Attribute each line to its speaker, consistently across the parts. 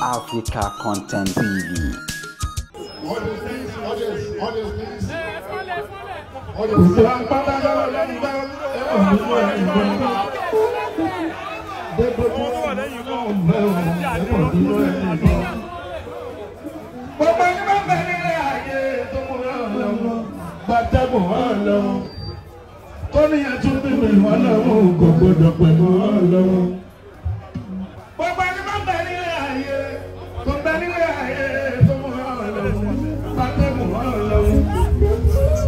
Speaker 1: Africa Content TV.
Speaker 2: Kọ́ni ẹ̀tún bí mi wà lọ́wọ́ kò gbọdọ̀ pẹ̀lú ọlọ́wọ́. Gbogbo ẹni máa ń bẹ nílé ayé, tó ń bẹ nílé ayé tó mú ọlọ́wọ́, pátẹ́mù ọlọ́wọ́.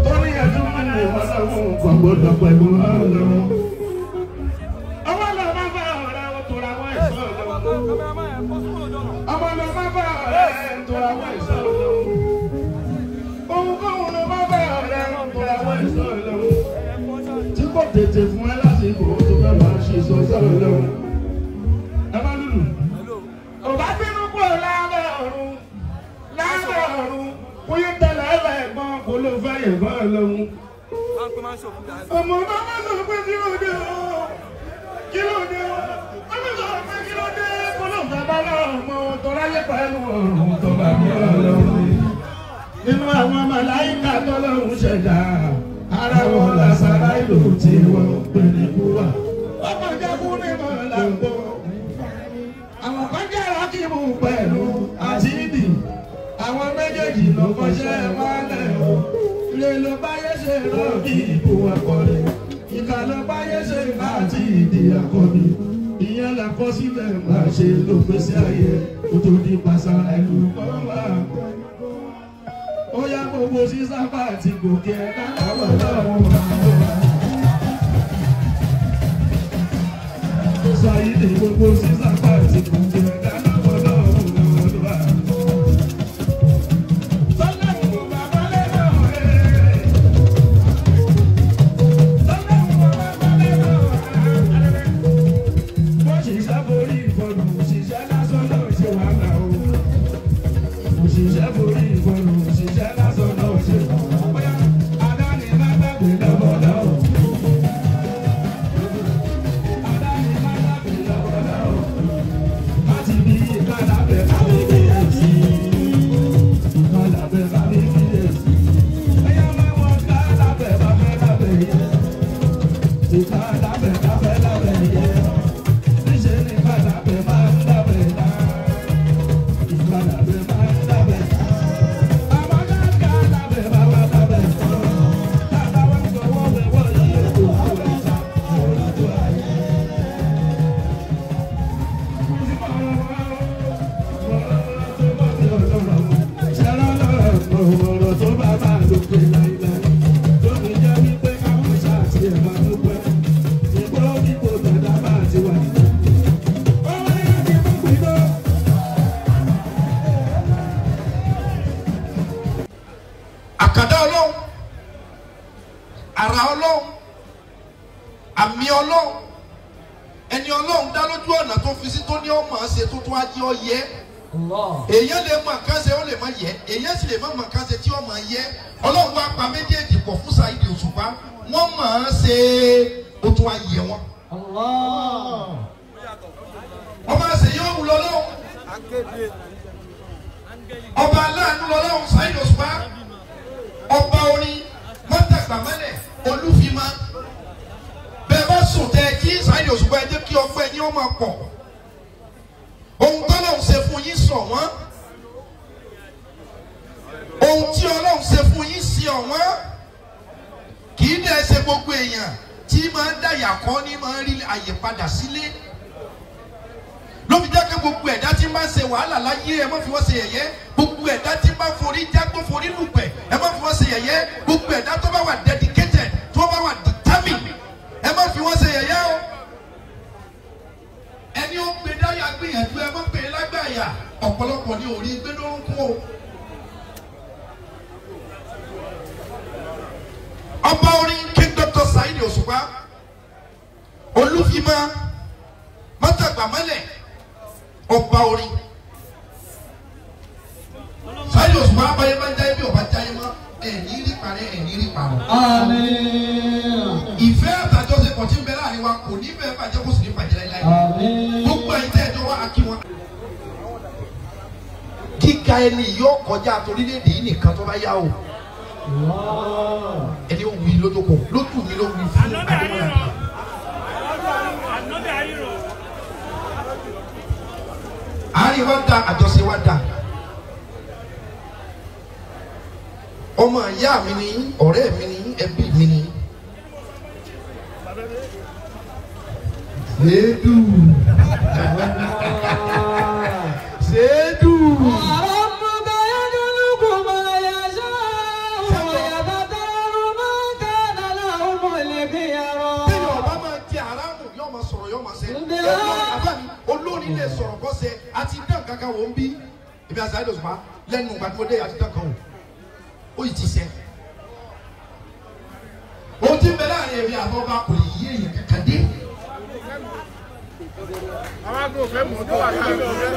Speaker 2: Kọ́ni ẹ̀tún bí mi wà lọ́wọ́ kò gbọdọ̀ pẹ̀lú ọlọ́wọ́. Ọmọ lọ máa bá ọ̀rẹ́ wọn tó ra wọ́n ẹ̀sọ́ ọlọ́wọ́. Ọmọ lọ máa bá ọ̀rẹ́ tó ra wọ́n ẹ̀sọ́ ọlọ́wọ́. Ohunkóhun ló máa bá ọ̀rẹ́ wọn tó ra wọ́n ẹ̀sọ́ ọlọ́wọ́. Kò tètè fún ẹ lásìkò tó fẹ́ máa ṣe sọ́sọ́ lọ́wọ́. Ẹ má lùlù. Ọba bínú kò lábẹ́ ọ̀run, kóyè tẹ̀lé ẹ̀gbọ́n kò ló fẹ́ yẹ̀gbọ́n lọ́wọ́. Ọmọ náà má sọ pé kí ló dé o, kí ló dé o, ọmọ sọ pé kí ló dé kó ló fẹ́ bá lọ́mọ tó ráyè pẹ̀lú ọ̀run tó bá bí ọlọ́run. Nínú àwọn màláíkà tó lọ́run ṣẹ̀dá. Ara wọn la sára ìlú tí wọ́n pè ní kúwà. Ọmọ jẹ́kú ní mọ̀láńgbò. Àwọn kan jẹ́ rákìmù pẹ̀lú àtìdì. Àwọn méjèèjì ló kọ́ṣẹ́ wálẹ̀ o. Ilé ló báyé ṣe rọ́ọ̀kì ìbò akọni. Ìkà ló báyé ṣe láti ìdí akọni. Ìyẹn là kọ́ sílẹ̀ máa ṣe ló pèsè ayé. Kó tó di pàṣà ẹ̀lú kọ́ wá. Ó yá gbogbo sísá bá ti gòkè ẹ̀dá àwọn ọlọ́run ó sọ yìí ní gbogbo sísá bá ti gòkè ẹ̀dá àwọn ọlọ́run sọ́lẹ́mù bàbá lẹ́nà rẹ̀ sọ́lẹ́mù bàbá lẹ́nà rẹ̀ bó ṣiṣẹ́ borí ìfọ̀nù òṣìṣẹ́ lásán náà ṣe wàhálà o òṣìṣẹ́ borí ìfọ̀nù òṣìṣẹ́ lásán náà ṣe wàhálà. Adáni má gbàgbé lọ́wọ́ lọ́wọ́. Adáni má gbàgbé lọ́wọ́ lọ́wọ́. Láti bí ìkàlàbẹ̀ káwé kíyèsí. Ìkàlàbẹ̀ káwé kíyèsí. Ẹyẹ máa wọ kàlàbẹ̀ bàbẹ̀ lábẹ̀ yẹ. Ìkàlàbẹ̀ káfẹ́ lábẹ̀ yẹ. Níṣẹ́ ni kàlàbẹ̀ máa ń lábẹ̀ dá. Ìkàlàbẹ̀ máa ń lábẹ̀ dá. Àkàndá Ọlọ́run, àrà Ọlọ́run, àmì Ọlọ́run, ẹni Ọlọ́run dá lójú ọ̀nà tó fi sí tó ní ọmọ ṣe tó tún ajé ọ yẹ. Èèyàn lè mọ nǹkan ṣe ó lè má yẹ, èèyàn sì lè má mọ nǹkan ṣe tí ọmọ yẹ. Ọlọ́run wá pa méjèèjì pọ̀ fún Saheed Òṣùpá, wọ́n mọ̀ ọ́n ṣe ó tún ayẹ wọn. Ọba ṣe yóò wù lọ́lọ́run, ọba aláàánú lọ́lọ́run Saheed Òṣùpá. Ọba orin mọ́tàgbàmọ́lẹ̀ olúfimá bẹ́ẹ̀ bá sùn tẹ kí Saheed Òṣùpá ẹ jẹ́ kí ọpẹ́ ní ó máa pọ̀. Ohun tọ́lọ́run ṣe fún yín sọ wọ́n, ohun tí Ọlọ́run ṣe fún yín sí ọ̀wọ́n. Kì í dẹ̀ ṣe gbogbo èèyàn tí máa ń dàyà kọ́ ní máa ń rí àyè padà sílé. Ló fi jẹ́ pé gbogbo ẹ̀dá tí máa ń ṣe wàhálà láyé ẹ má fi wọ́n ṣe yẹ̀yẹ́. Gbogbo ẹ̀dá tí máa ń forí jágbó forí lùpẹ̀ ẹ má fi wọ́n ṣe yẹ̀yẹ́. Gbogbo ẹ̀dá tó bá wà dedicated tó bá wà determined ẹ má fi wọ́n ṣe yẹ̀yẹ́ o. Ẹni ó gbé dáyà gbìyànjú ẹ má pè é lágbàáyà. Ọ̀pọ̀lọpọ̀ ni ò rí gbé lórúkọ o. Ọba orin King Dr. Saheed Òṣùpá olúfimá mọ́tàgbàmọ́lẹ̀ ọba orin Saheed Òṣùpá abáyé máa ń jáyé bí ọba jáyé mọ́ ẹ̀ní rí parẹ́ ẹ̀ní rí parọ́. Ìfẹ́ àtàjọṣepọ̀ tí ń bẹ láàrin wa kò ní bẹ́ẹ̀ bàjẹ́ kó sì ní bàjẹ́ láíláí. Gbogbo ẹ̀yin tẹ́ ẹjọ́ wá akí wọn.
Speaker 3: kíka ẹni yóò kọjá torílẹ̀-èdè yìí nìkan tó bá yá o. ẹni ó wí lójókòó lójú mi ló wí fún adémọlá. àárín wa da àjọṣe wa da. ọmọ ìyá mi ni ọ̀rẹ́ mi ni ẹbí mi ni. Sedu. Sedu. Olórí lè sọ̀rọ̀ kọ́sẹ̀ àti dán kankan wò ń bí ibi àṣà ìdòsùnmá lẹ́nu gbàdúgbòdè àti dán kan wò ó yìí ti sẹ́. O ti bẹ láàrin èmi àbọ̀bá kò lè yé èyàn kankan dé.
Speaker 2: àwọn àgbò fẹ́ mọ̀ tó wà láàrin ọ̀rẹ́.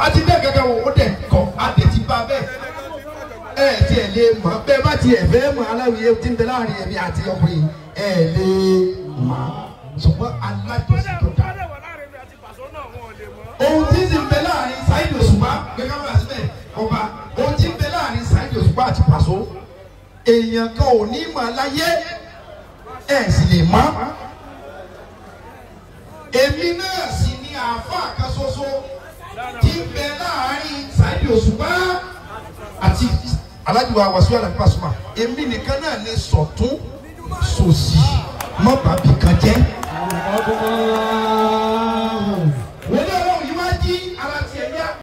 Speaker 3: Àti dán kankan wò ó dẹ̀ kọ́ adé ti bá bẹ́ẹ̀. Tiẹ̀ lè mọ̀ bẹ́ẹ̀ bá tiẹ̀ fẹ́ mọ̀ aláwìyé ti bẹ láàrin èmi àti ọkùnrin lè mọ̀ ṣùgbọ́n alájọsí tó dá. Ohun tí ti bẹ láàrin Saheed Òṣùpá gẹ́gẹ́ bí àṣìbẹ̀ ọba ohun tí bẹ láàrin Saheed Òṣùpá àti Paso èèyàn kan ò ní mọ̀ láyé sì lè mọ̀. Èmi náà sì ni àáfàá kan ṣoṣo tí bẹ láàrin Saheed Òṣùpá àti Alhaji Wasiu Alabi Pasuma. Èmi nìkan náà ní sọ̀tún sòsì mọ́ bàbí kan jẹ́.